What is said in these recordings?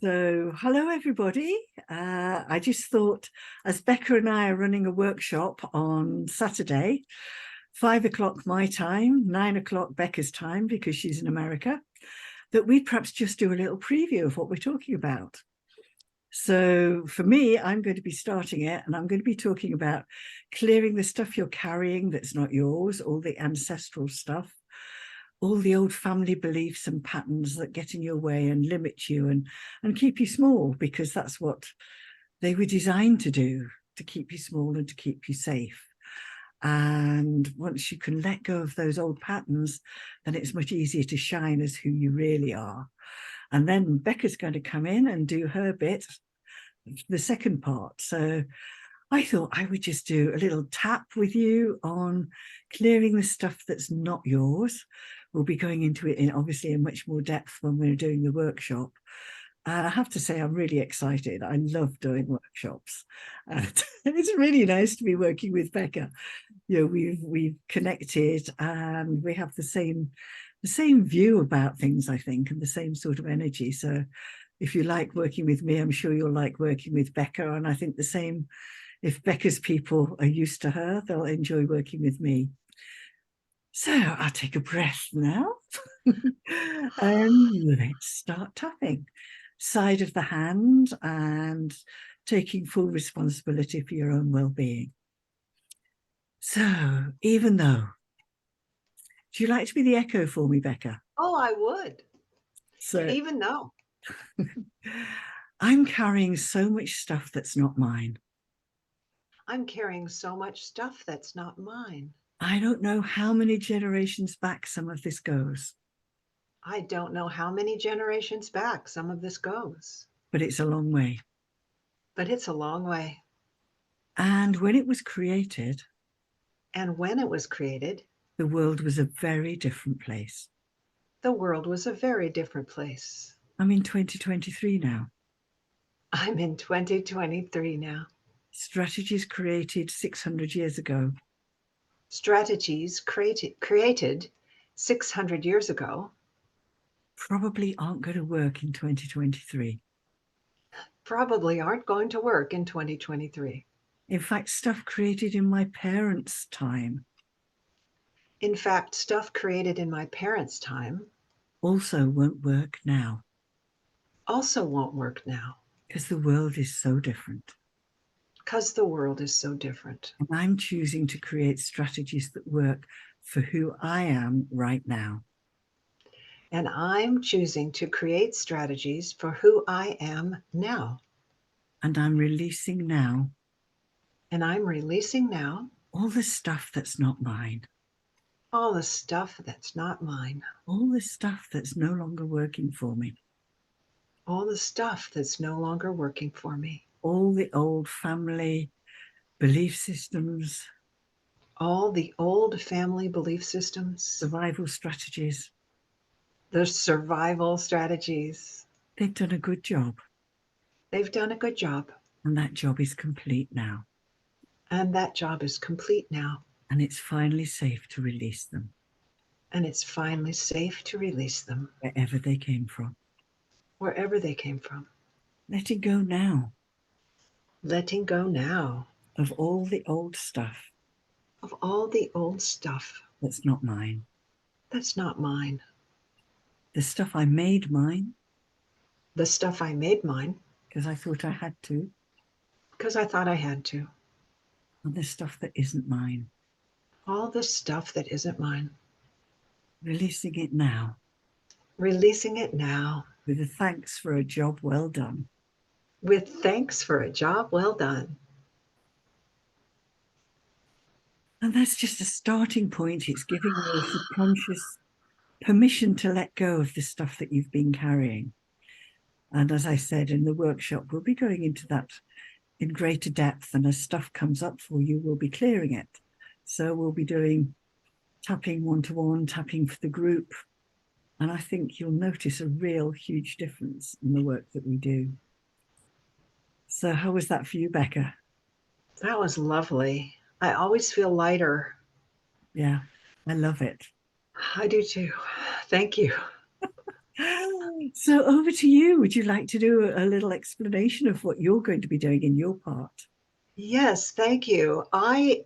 So, hello everybody. I just thought, as Becca and I are running a workshop on Saturday, 5 o'clock my time, 9 o'clock Becca's time, because she's in America, that we'd perhaps just do a little preview of what we're talking about. So for me, I'm going to be starting it, and I'm going to be talking about clearing the stuff you're carrying that's not yours, all the ancestral stuff, all the old family beliefs and patterns that get in your way and limit you and keep you small, because that's what they were designed to do, to keep you small and to keep you safe. And once you can let go of those old patterns, then it's much easier to shine as who you really are. And then Becca's going to come in and do her bit, the second part. So I thought I would just do a little tap with you on clearing the stuff that's not yours. We'll be going into it obviously in much more depth when we're doing the workshop. And I have to say, I'm really excited. I love doing workshops. And it's really nice to be working with Becca. You know, we've connected and we have the same view about things, I think, and the same sort of energy. So if you like working with me, I'm sure you'll like working with Becca. And I think the same, if Becca's people are used to her, they'll enjoy working with me. So I'll take a breath now. And let's start tapping. Side of the hand and taking full responsibility for your own well-being. So even though, do you like to be the echo for me, Becca? Oh, I would. So Even though I'm carrying so much stuff that's not mine. I'm carrying so much stuff that's not mine. I don't know how many generations back some of this goes, I don't know how many generations back some of this goes, but it's a long way. but it's a long way. And when it was created, And when it was created, the world was a very different place. the world was a very different place. I'm in 2023 now. I'm in 2023 now. Strategies created 600 years ago Strategies created 600 years ago probably aren't going to work in 2023. probably aren't going to work in 2023. In fact, stuff created in my parents' time In fact, stuff created in my parents' time also won't work now, also won't work now because the world is so different. because the world is so different. And I'm choosing to create strategies that work for who I am right now. And I'm choosing to create strategies for who I am now. And I'm releasing now And I'm releasing now all the stuff that's not mine, all the stuff that's not mine, all the stuff that's no longer working for me, all the stuff that's no longer working for me, all the old family belief systems, all the old family belief systems, survival strategies. the survival strategies. They've done a good job. They've done a good job. And that job is complete now. And that job is complete now. And it's finally safe to release them. And it's finally safe to release them Wherever they came from. wherever they came from. Letting go now. Letting go now Of all the old stuff. of all the old stuff That's not mine. that's not mine. The stuff I made mine. The stuff I made mine Because I thought I had to. because I thought I had to. And the stuff that isn't mine. All the stuff that isn't mine. Releasing it now. Releasing it now. With a thanks for a job well done. With thanks for a job well done. And that's just a starting point. It's giving your subconscious permission to let go of the stuff that you've been carrying. And as I said in the workshop, we'll be going into that in greater depth. And as stuff comes up for you, we'll be clearing it. So we'll be doing tapping one-to-one, tapping for the group. And I think you'll notice a real huge difference in the work that we do. So how was that for you, Becca? That was lovely. I always feel lighter. Yeah, I love it. I do too. Thank you. So over to you. Would you like to do a little explanation of what you're going to be doing in your part? Yes, thank you. I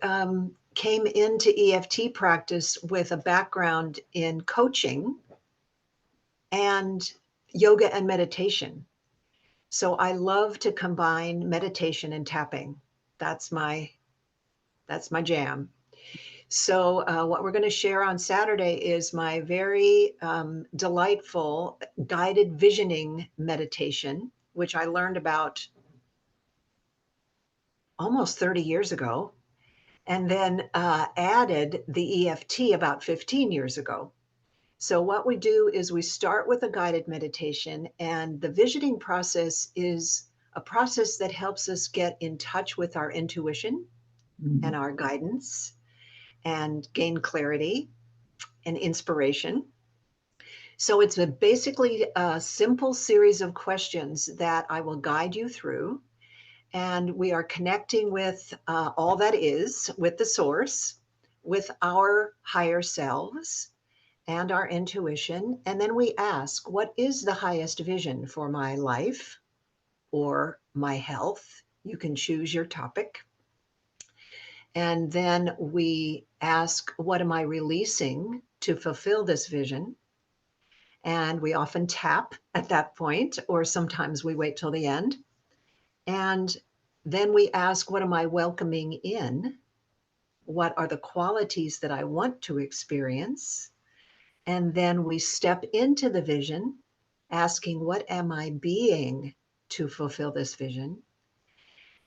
came into EFT practice with a background in coaching and yoga and meditation. So I love to combine meditation and tapping. That's my that's my jam. So what we're going to share on Saturday is my very delightful guided visioning meditation, which I learned about almost 30 years ago, and then added the EFT about 15 years ago. So, what we do is we start with a guided meditation, and the visioning process is a process that helps us get in touch with our intuition and Mm, our guidance and gain clarity and inspiration. So, it's basically a simple series of questions that I will guide you through. And we are connecting with all that is, with the source, with our higher selves and our intuition. And then we ask, what is the highest vision for my life or my health? You can choose your topic. And then we ask, what am I releasing to fulfill this vision? And we often tap at that point, or sometimes we wait till the end. And then we ask, what am I welcoming in? What are the qualities that I want to experience? And then we step into the vision, asking, what am I being to fulfill this vision?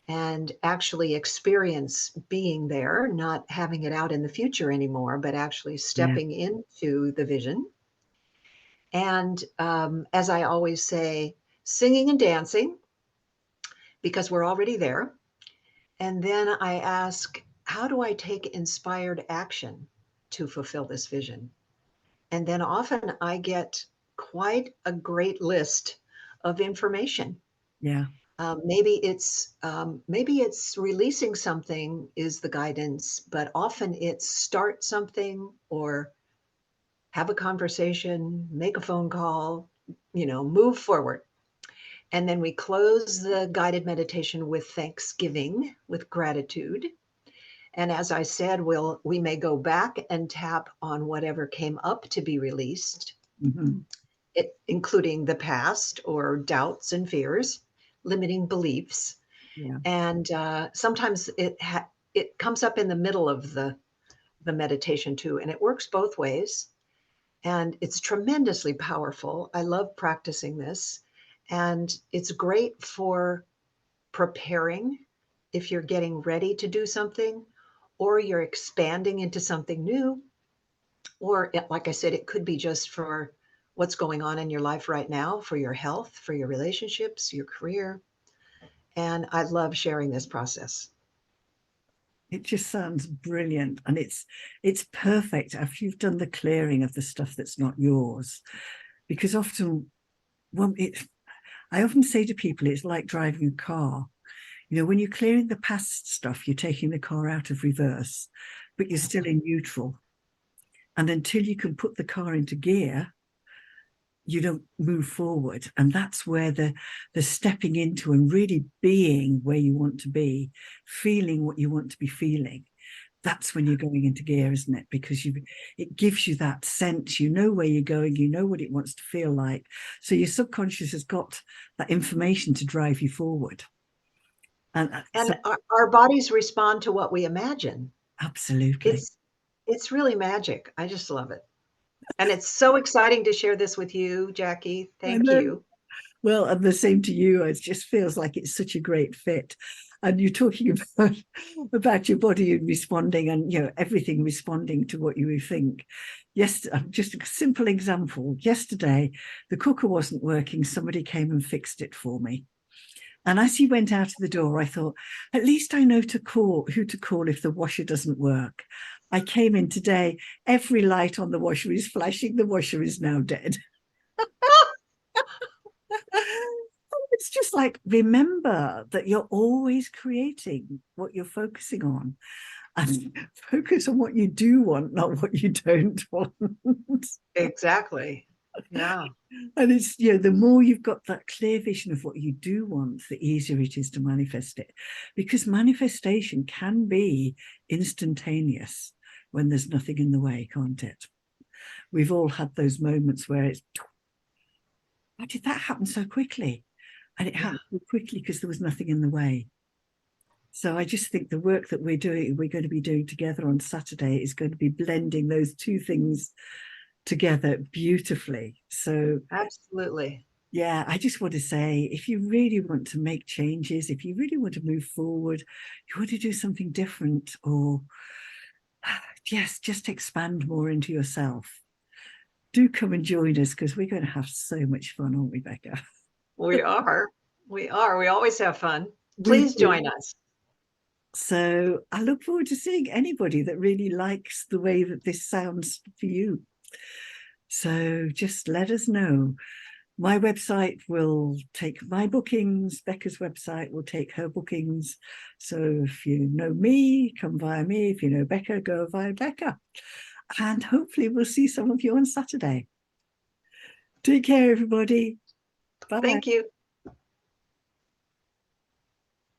And actually experience being there, not having it out in the future anymore, but actually yeah, stepping into the vision. And as I always say, singing and dancing, because we're already there. And then I ask, how do I take inspired action to fulfill this vision? And then often I get quite a great list of information. yeah, Maybe it's releasing something is the guidance, but often it's start something or have a conversation, make a phone call, move forward. And then we close the guided meditation with thanksgiving, with gratitude. And as I said, we may go back and tap on whatever came up to be released, mhm, including the past or doubts and fears, limiting beliefs. yeah. And sometimes it comes up in the middle of the meditation too, and it works both ways. And it's tremendously powerful. I love practicing this, and it's great for preparing if you're getting ready to do something or you're expanding into something new, or like I said, it could be just for what's going on in your life right now, for your health, for your relationships, your career. And I love sharing this process. It just sounds brilliant, and it's perfect after you've done the clearing of the stuff that's not yours. Because often, well, I often say to people, it's like driving a car. When you're clearing the past stuff, you're taking the car out of reverse, but you're still in neutral. And until you can put the car into gear, you don't move forward. And that's where the stepping into and really being where you want to be, feeling what you want to be feeling. That's when you're going into gear, isn't it? Because it gives you that sense, you know where you're going, you know what it wants to feel like. So your subconscious has got that information to drive you forward. And so And our bodies respond to what we imagine. absolutely. It's it's really magic. I just love it. And it's so exciting to share this with you, Jacqui. I Thank know. you. Well, and the same to you. It just feels like it's such a great fit. And you're talking about your body responding, and everything responding to what you think. Yes, just a simple example. Yesterday, the cooker wasn't working. Somebody came and fixed it for me. And as he went out of the door, I thought, at least I know who to call if the washer doesn't work. I came in today, every light on the washer is flashing. The washer is now dead. It's just like, remember that you're always creating what you're focusing on, and focus on what you do want, not what you don't want. Exactly. Yeah. And it's, the more you've got that clear vision of what you do want, the easier it is to manifest it. Because manifestation can be instantaneous when there's nothing in the way, can't it? We've all had those moments where it's, why did that happen so quickly? And it happened so quickly because there was nothing in the way. So I just think the work that we're going to be doing together on Saturday is going to be blending those two things together beautifully. So Absolutely. yeah, I just want to say, if you really want to make changes, if you really want to move forward, you want to do something different, or yes, just expand more into yourself, do come and join us, because we're going to have so much fun, aren't we, Becca? We are. We are. We always have fun. We Please do. join us. So I look forward to seeing anybody that really likes the way that this sounds for you. So just let us know. My website will take my bookings. Becca's website will take her bookings. So if you know me, come via me. If you know Becca, go via Becca. And hopefully we'll see some of you on Saturday. Take care, everybody. Bye. Thank you.